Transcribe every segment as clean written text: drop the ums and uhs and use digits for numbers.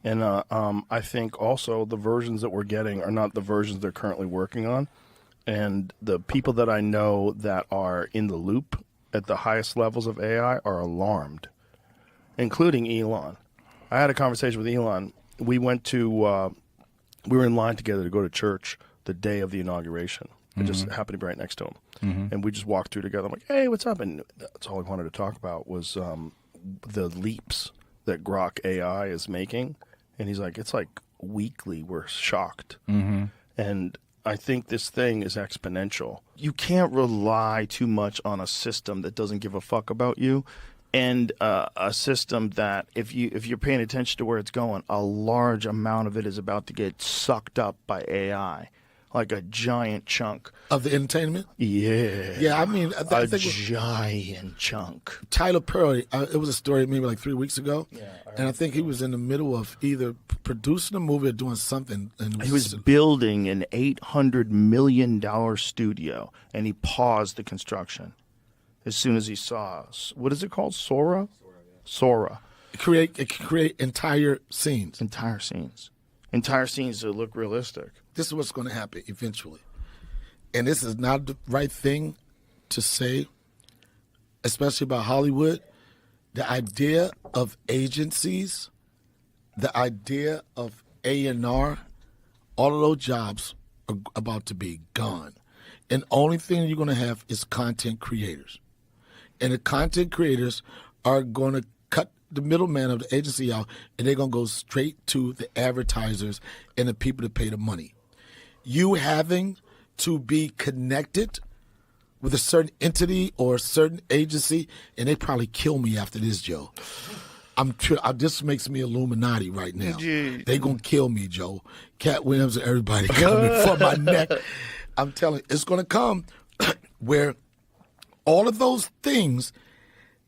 And I think also the versions that we're getting are not the versions they're currently working on. And the people that I know that are in the loop at the highest levels of AI are alarmed, including Elon. I had a conversation with Elon. We went to, we were in line together to go to church the day of the inauguration. I just happened to be right next to him. And we just walked through together. I'm like, hey, what's up? And that's all I wanted to talk about was the leaps that Grok AI is making. And he's like, it's like weekly we're shocked. And I think this thing is exponential. You can't rely too much on a system that doesn't give a fuck about you, and a system that if you're paying attention to where it's going, a large amount of it is about to get sucked up by AI. Like a giant chunk. Of the entertainment? Yeah. Yeah, I mean, I think giant chunk. Tyler Perry, it was a story maybe like 3 weeks ago. Yeah, and I think he was in the middle of either producing a movie or doing something. And he was building an $800 million studio, and he paused the construction as soon as he saw, what is it called? Sora? Sora. It can create entire scenes. Entire scenes that look realistic. This is what's going to happen eventually. And this is not the right thing to say, especially about Hollywood. The idea of agencies, the idea of A&R, all of those jobs are about to be gone. And the only thing you're going to have is content creators. And the content creators are going to cut the middleman of the agency out, and they're going to go straight to the advertisers and the people that pay the money. You having to be connected with a certain entity or a certain agency, and they probably kill me after this, Joe. This makes me Illuminati right now. They going to kill me, Joe. Cat Williams and everybody coming for my neck. I'm telling you, it's going to come where all of those things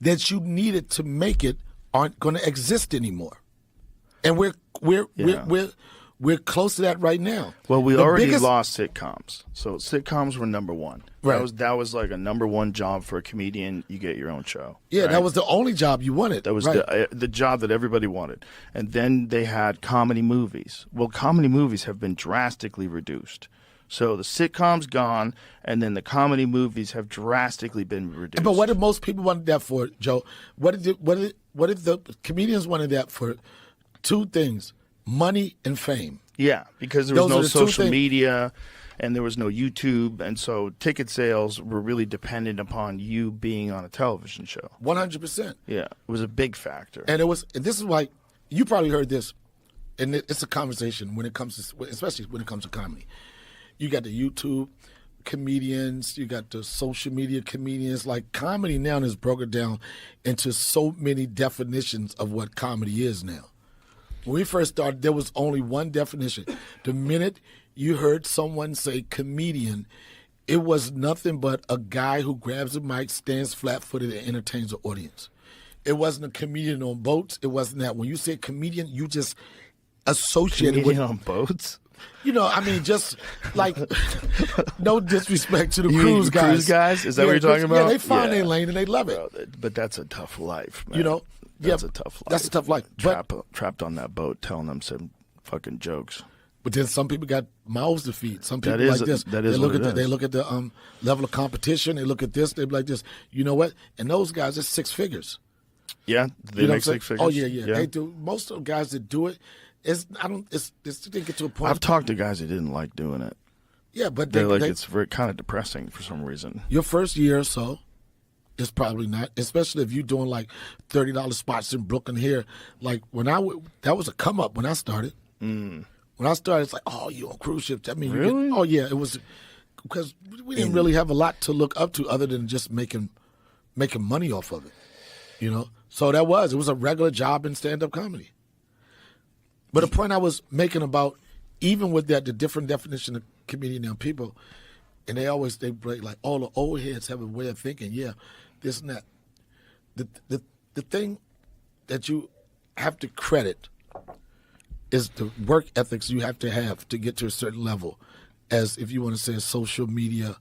that you needed to make it aren't going to exist anymore, and we're close to that right now. Well, we already lost sitcoms, so sitcoms were number one. Right. That was like a number one job for a comedian. You get your own show. Yeah, right? That was the only job you wanted. That was right. the job that everybody wanted. And then they had comedy movies. Well, comedy movies have been drastically reduced. So the sitcom's gone, and then the comedy movies have drastically been reduced. But what did most people want that for, Joe? What did the comedians wanted that for? Two things: money and fame. Yeah, because there was no social media, and there was no YouTube, and so ticket sales were really dependent upon you being on a television show. 100%. Yeah, it was a big factor. And this is why you probably heard this, and it's a conversation when it comes to, especially when it comes to comedy. You got the YouTube comedians, you got the social media comedians. Like, comedy now is broken down into so many definitions of what comedy is now. When we first started, there was only one definition. The minute you heard someone say comedian, it was nothing but a guy who grabs a mic, stands flat-footed, and entertains the audience. It wasn't a comedian on boats. It wasn't that. When you said comedian, you just associated comedian on boats? You know, I mean, just like, no disrespect to the you cruise guys. Cruise guys? Is that what you're talking about? Yeah, they find their lane and they love it. Bro, but that's a tough life, man. You know? That's a tough life. That's a tough life. Trapped on that boat telling them some fucking jokes. But then some people got mouths to feed. Some people like this. They look at the level of competition. They look at this. They be like this. You know what? And those guys, it's six figures. Yeah, they make six figures. Oh yeah. They do. Most of the guys that do it, they get to a point. I've talked to guys that didn't like doing it. Yeah, but it's very kind of depressing for some reason. Your first year or so, it's probably not, especially if you're doing like $30 spots in Brooklyn here. Like that was a come up when I started. When I started, it's like, oh, you on cruise ships? I mean, really? Oh yeah, it was because we didn't really have a lot to look up to other than just making money off of it, you know. So it was a regular job in stand-up comedy. But the point I was making about, even with that, the different definition of comedian and people, and they break like all the old heads have a way of thinking. Yeah, this and that. The thing that you have to credit is the work ethics you have to get to a certain level. As if you want to say a social media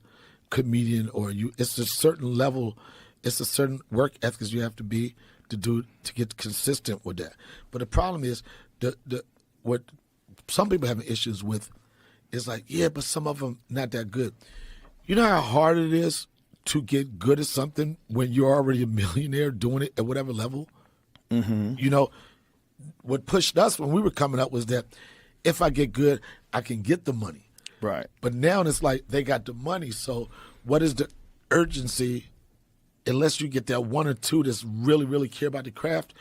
comedian, it's a certain level, it's a certain work ethics you have to be to get consistent with that. But the problem is what some people having issues with is like, yeah, but some of them not that good. You know how hard it is to get good at something when you're already a millionaire doing it at whatever level? Mm-hmm. You know, what pushed us when we were coming up was that if I get good, I can get the money. Right. But now it's like they got the money. So what is the urgency unless you get that one or two that's really, really care about the craft?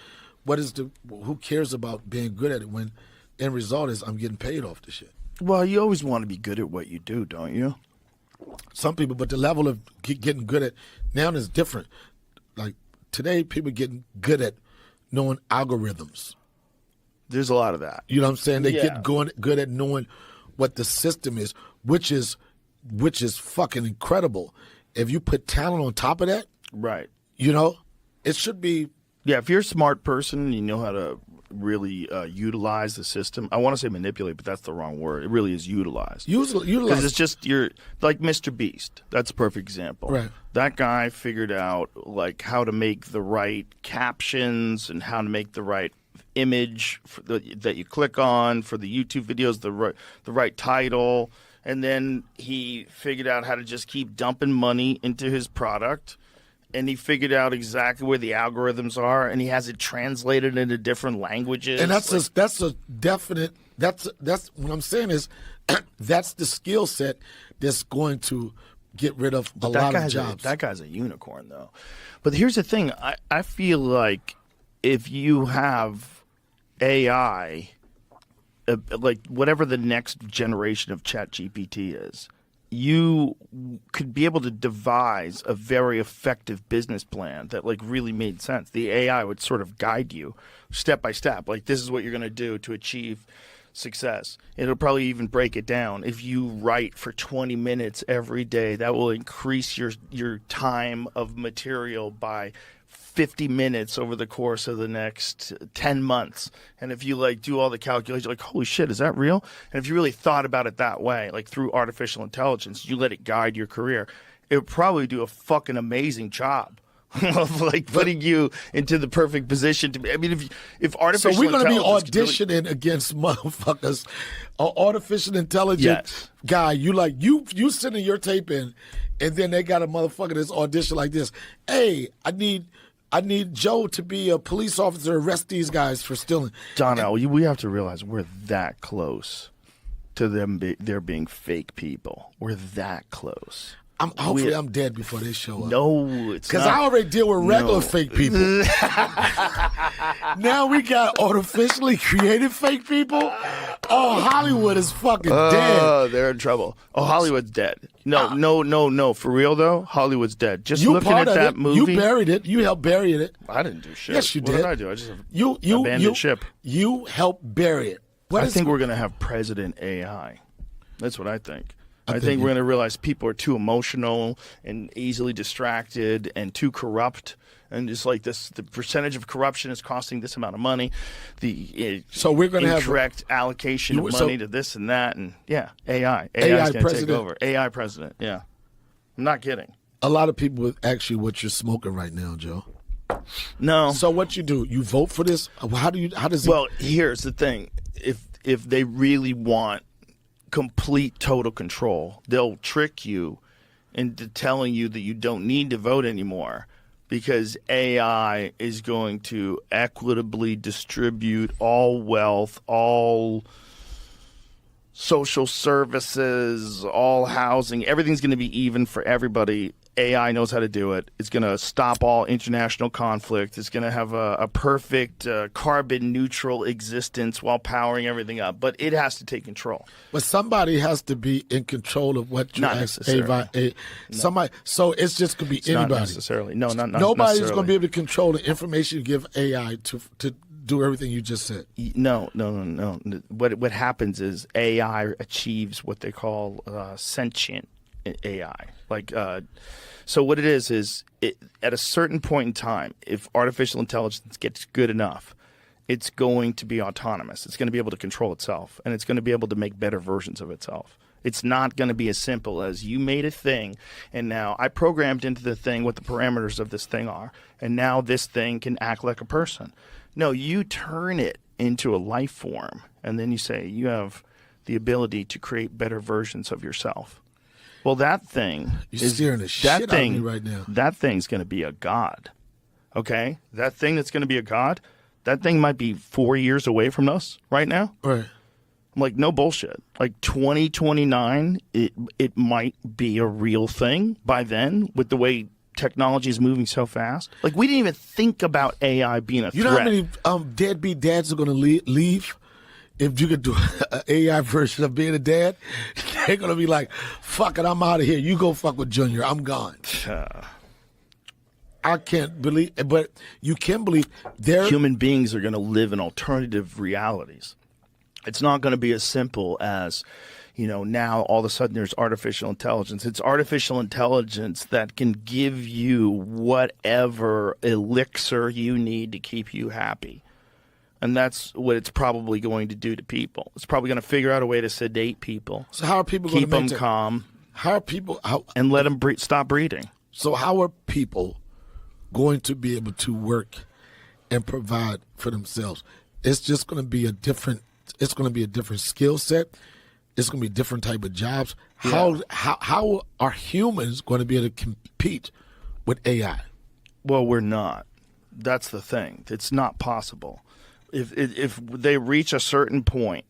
Who cares about being good at it when end result is I'm getting paid off the shit? Well, you always want to be good at what you do, don't you? Some people, but the level of getting good at now is different. Like today, people getting good at knowing algorithms. There's a lot of that. You know what I'm saying? They get good at knowing what the system is, which is fucking incredible. If you put talent on top of that, right? You know, it should be. Yeah, if you're a smart person and you know how to really utilize the system. I want to say manipulate, but that's the wrong word. It really is utilize. Utilize. Because it's just, you're like Mr. Beast. That's a perfect example. Right. That guy figured out like how to make the right captions and how to make the right image that you click on for the YouTube videos, the right title. And then he figured out how to just keep dumping money into his product. And he figured out exactly where the algorithms are, and he has it translated into different languages. And that's a definite. That's what I'm saying is, that's the skill set that's going to get rid of a lot of jobs. That guy's a unicorn, though. But here's the thing: I feel like if you have AI, like whatever the next generation of ChatGPT is, you could be able to devise a very effective business plan that like really made sense. The AI would sort of guide you step by step. Like, this is what you're going to do to achieve success. It'll probably even break it down. If you write for 20 minutes every day, that will increase your time of material by 50 minutes over the course of the next 10 months. And if you like do all the calculations, like, holy shit, is that real? And if you really thought about it that way, like through artificial intelligence, you let it guide your career, it would probably do a fucking amazing job of like putting you into the perfect position to be. I mean, if artificial so we're going to be auditioning really... against motherfuckers, an artificial intelligence guy. You sending your tape in, and then they got a motherfucker that's audition like this. Hey, I need Joe to be a police officer, arrest these guys for stealing. Donnell, we have to realize we're that close to them there being fake people. We're that close. Hopefully I'm dead before they show up. No, it's not. Because I already deal with regular fake people. Now we got artificially created fake people. Oh, Hollywood is fucking dead. Oh, they're in trouble. Oh, Hollywood's dead. No. For real, though, Hollywood's dead. Just looking at that movie. You buried it. You helped bury it. I didn't do shit. Yes, you did. What did I do? I just abandoned ship. You helped bury it. I think we're going to have President AI. That's what I think. I think we're going to realize people are too emotional and easily distracted and too corrupt. And just like this, the percentage of corruption is costing this amount of money. So we're going to have incorrect allocation of money to this and that. And yeah, AI is going to take over. AI president. Yeah. I'm not kidding. A lot of people would ask you what you're smoking right now, Joe. No. So what you do? You vote for this? How does it? Well, here's the thing. If they really want complete total control, they'll trick you into telling you that you don't need to vote anymore because AI is going to equitably distribute all wealth, all social services, all housing. Everything's going to be even for everybody. AI knows how to do it. It's going to stop all international conflict. It's going to have a perfect carbon neutral existence while powering everything up. But it has to take control. But somebody has to be in control of what you ask AI. Somebody. So it's just going to be anybody. Not necessarily. No, not Nobody's necessarily. going to be able to control the information you give AI to do everything you just said. No. What happens is AI achieves what they call sentient AI. So what it is at a certain point in time, if artificial intelligence gets good enough, it's going to be autonomous. It's going to be able to control itself, and it's going to be able to make better versions of itself. It's not going to be as simple as you made a thing, and now I programmed into the thing what the parameters of this thing are, and now this thing can act like a person. No, you turn it into a life form, and then you say you have the ability to create better versions of yourself. Well, that thing You're scaring the shit out of me right now. That thing's going to be a god. Okay? That thing that's going to be a god, that thing might be 4 years away from us right now. Right. I'm like, no bullshit. Like 2029, it might be a real thing by then with the way technology is moving so fast. Like, we didn't even think about AI being a threat. You know how many deadbeat dads are going to leave if you could do an AI version of being a dad? They're going to be like, fuck it, I'm out of here. You go fuck with Junior. I'm gone. I can't believe, but you can believe human beings are going to live in alternative realities. It's not going to be as simple as, now all of a sudden there's artificial intelligence. It's artificial intelligence that can give you whatever elixir you need to keep you happy. And that's what it's probably going to do to people. It's probably going to figure out a way to sedate people. So how are people going to keep them calm? How are people and let them stop breeding? So how are people going to be able to work and provide for themselves? It's just going to be a different. It's going to be a different skill set. It's going to be a different type of jobs. Yeah. How are humans going to be able to compete with AI? Well, we're not. That's the thing. It's not possible. If they reach a certain point,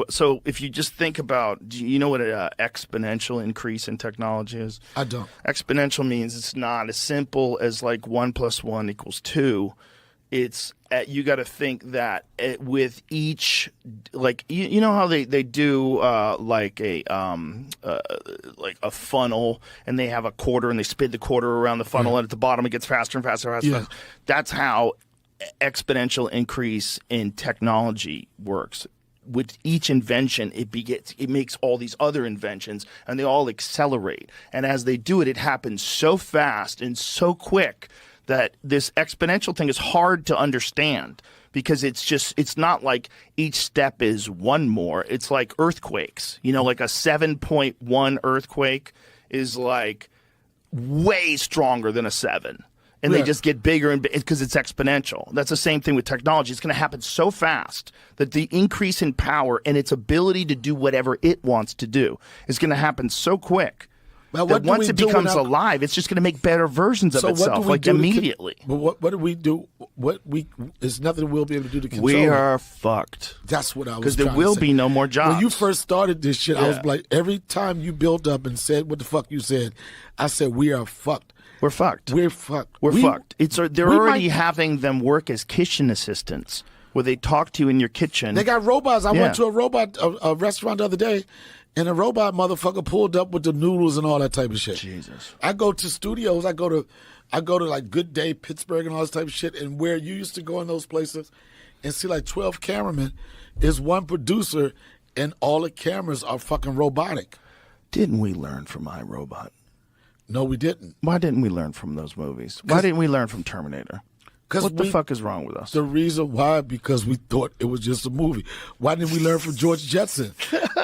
so if you just think about, do you know what an exponential increase in technology is? I don't. Exponential means it's not as simple as like 1 + 1 = 2. It's you got to think that with each, like you know how they do like a funnel, and they have a quarter and they spin the quarter around the funnel, and at the bottom it gets faster and faster and faster. Yeah. That's how exponential increase in technology works. With each invention, it makes all these other inventions, and they all accelerate. And as they do it, it happens so fast and so quick that this exponential thing is hard to understand, because it's not like each step is one more. It's like earthquakes. Like a 7.1 earthquake is like way stronger than a 7. And they just get bigger and because it's exponential. That's the same thing with technology. It's going to happen so fast that the increase in power and its ability to do whatever it wants to do is going to happen so quick that once it becomes alive, it's just going to make better versions of itself, like immediately. But what do we do? There's nothing we'll be able to do to control We it. are fucked. That's what I was Because there will be no more jobs. When you first started this shit, I was like, every time you built up and said what the fuck you said, I said, we are fucked. We're fucked. We're fucked. We're fucked. They're already having them work as kitchen assistants, where they talk to you in your kitchen. They got robots. I went to a restaurant the other day, and a robot motherfucker pulled up with the noodles and all that type of shit. Jesus. I go to studios. I go to like Good Day, Pittsburgh, and all this type of shit. And where you used to go in those places and see like 12 cameramen, is one producer, and all the cameras are fucking robotic. Didn't we learn from iRobot? No, we didn't. Why didn't we learn from those movies? Why didn't we learn from Terminator? What the fuck is wrong with us? The reason why, because we thought it was just a movie. Why didn't we learn from George Jetson?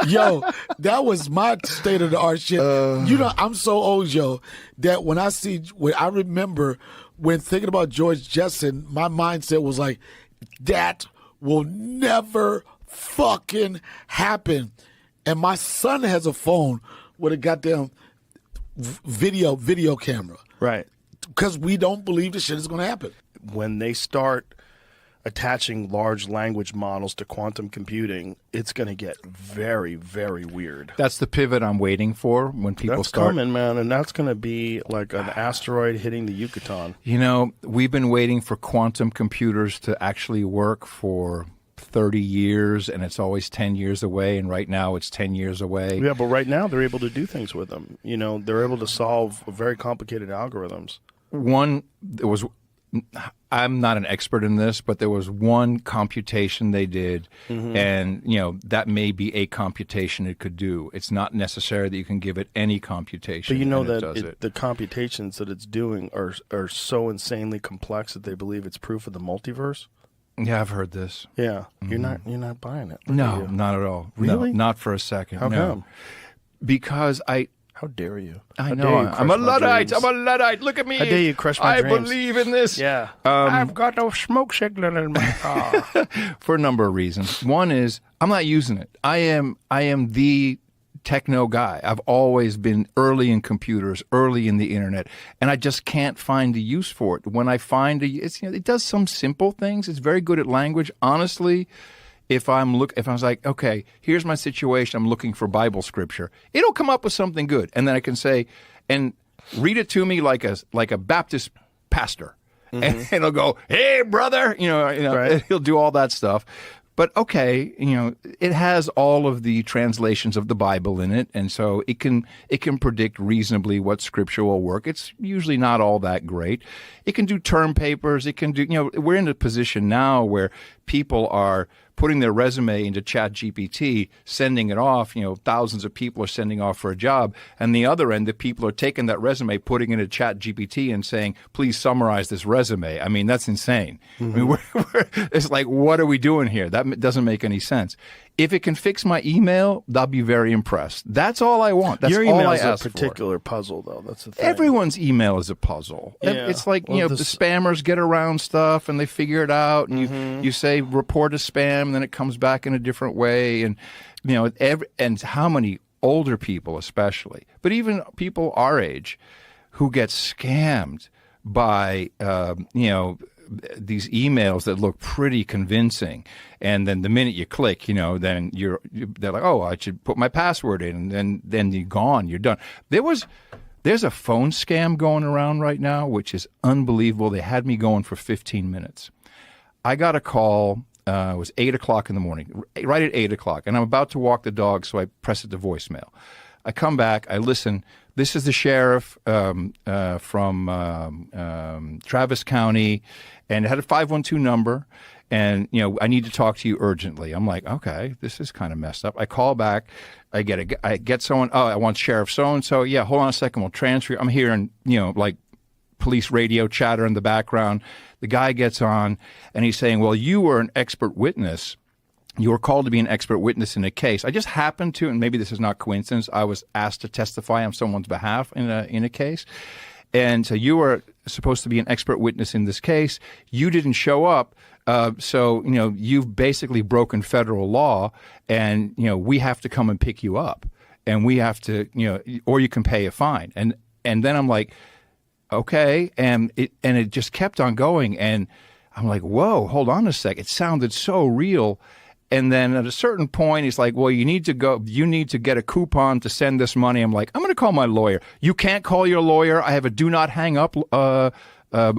Yo, that was my state of the art shit. I'm so old, yo, that when I remember when thinking about George Jetson, my mindset was like, that will never fucking happen. And my son has a phone with a goddamn video camera. Right. Because we don't believe this shit is going to happen. When they start attaching large language models to quantum computing, it's going to get very, very weird. That's the pivot I'm waiting for when people start. That's coming, man, and that's going to be like an asteroid hitting the Yucatan. We've been waiting for quantum computers to actually work for 30 years, and it's always 10 years away, and right now it's 10 years away. Yeah, but right now they're able to do things with them. They're able to solve very complicated algorithms. I'm not an expert in this, but there was one computation they did, and that may be a computation it could do. It's not necessary that you can give it any computation. But that the computations that it's doing are so insanely complex that they believe it's proof of the multiverse. Yeah, I've heard this. Yeah, you're not buying it. No, not at all. Really? No, not for a second. How come? Because How dare you? I How know. dare you I'm crush a my Luddite. dreams. I'm a Luddite. Look at me. How dare you crush my dreams. I believe in this. Yeah. I've got a smoke signal in my car. For a number of reasons. One is I'm not using it. I am the techno guy. I've always been early in computers, early in the internet, and I just can't find a use for it. When I find it does some simple things. It's very good at language. Honestly, if I was like, okay, here's my situation, I'm looking for Bible scripture, it'll come up with something good, and then I can say, and read it to me like a Baptist pastor, and it'll go, hey brother, Right. He'll do all that stuff. But okay, it has all of the translations of the Bible in it, and so it can predict reasonably what scripture will work. It's usually not all that great. It can do term papers. It can do, we're in a position now where people are putting their resume into ChatGPT, sending it off. Thousands of people are sending off for a job. And the other end, the people are taking that resume, putting it into ChatGPT and saying, please summarize this resume. I mean, that's insane. I mean, it's like, what are we doing here? That doesn't make any sense. If it can fix my email, I'll be very impressed. That's all I want. That's Your all email I is ask a particular puzzle, though. That's the thing. Everyone's email is a puzzle. Yeah. It's like, Well, the spammers get around stuff and they figure it out, and you say report a spam, and then it comes back in a different way, and and how many older people especially, but even people our age who get scammed by these emails that look pretty convincing, and then the minute you click, then they're like, oh, I should put my password in, and then you're gone, you're done. There's a phone scam going around right now, which is unbelievable. They had me going for 15 minutes. I got a call. It was 8 o'clock in the morning, right at 8 o'clock, and I'm about to walk the dog, so I press it to voicemail. I come back, I listen. This is the sheriff from Travis County, and it had a 512 number, and I need to talk to you urgently. I'm like, okay, this is kind of messed up. I call back, I get someone. Oh, I want Sheriff so and so. Yeah, hold on a second, we'll transfer you. I'm hearing like police radio chatter in the background. The guy gets on, and he's saying, well, you were an expert witness. You were called to be an expert witness in a case. I just happened to, and maybe this is not coincidence, I was asked to testify on someone's behalf in a case. And so you were supposed to be an expert witness in this case. You didn't show up. So you've basically broken federal law, and, we have to come and pick you up, and we have to, or you can pay a fine. And then I'm like, okay. And it just kept on going. And I'm like, whoa, hold on a sec. It sounded so real. And then at a certain point, he's like, well, you need to get a coupon to send this money. I'm like, I'm going to call my lawyer. You can't call your lawyer. I have a do not hang up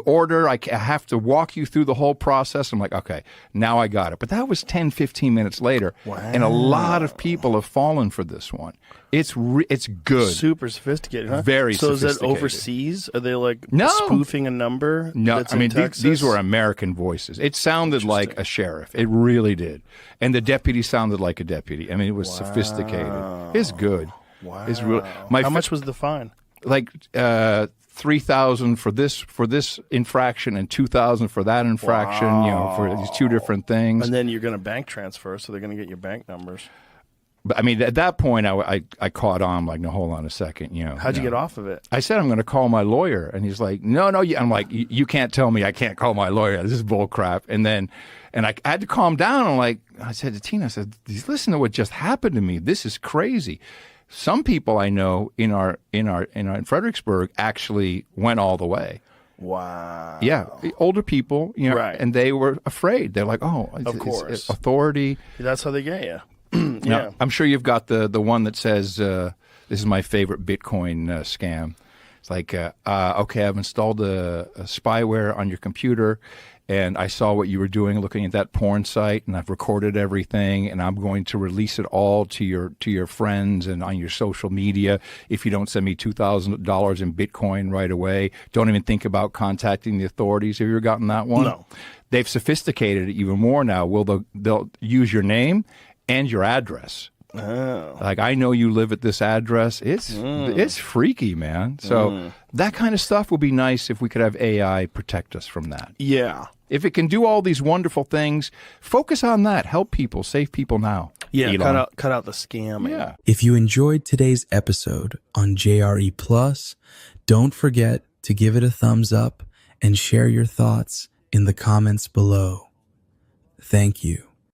order. I have to walk you through the whole process. I'm like, okay, now I got it. But that was 10, 15 minutes later. Wow. And a lot of people have fallen for this one. It's good. Super sophisticated, huh? Very so sophisticated. So is that overseas? Are they like No. spoofing a number? No, that's I mean, in Texas? these were American voices. It sounded like a sheriff. It really did. And the deputy sounded like a deputy. I mean, it was sophisticated. It's good. Wow. It's real. How much was the fine? Like $3,000 for this infraction and $2,000 for that infraction. For these two different things. And then you're going to bank transfer, so they're going to get your bank numbers. But I mean, at that point, I caught on. I'm like, no, hold on a second. How'd you get off of it? I said I'm going to call my lawyer, and he's like, no. I'm like, you can't tell me I can't call my lawyer. This is bull crap. And I had to calm down. I said to Tina, listen to what just happened to me. This is crazy. Some people I know in Fredericksburg actually went all the way. Wow. Yeah, older people, Right. and they were afraid. They're like, oh, Of course. authority. That's how they get you. Yeah. Now, I'm sure you've got the one that says, this is my favorite Bitcoin scam. It's like, okay, I've installed a spyware on your computer, and I saw what you were doing looking at that porn site, and I've recorded everything, and I'm going to release it all to your friends and on your social media if you don't send me $2,000 in Bitcoin right away. Don't even think about contacting the authorities. Have you ever gotten that one? No. They've sophisticated it even more now. They'll use your name and your address. Oh. Like, I know you live at this address. It's freaky, man. So that kind of stuff would be nice if we could have AI protect us from that. Yeah. If it can do all these wonderful things, focus on that. Help people, save people now. Yeah, Elon. cut out the scamming. Yeah. If you enjoyed today's episode on JRE Plus, don't forget to give it a thumbs up and share your thoughts in the comments below. Thank you.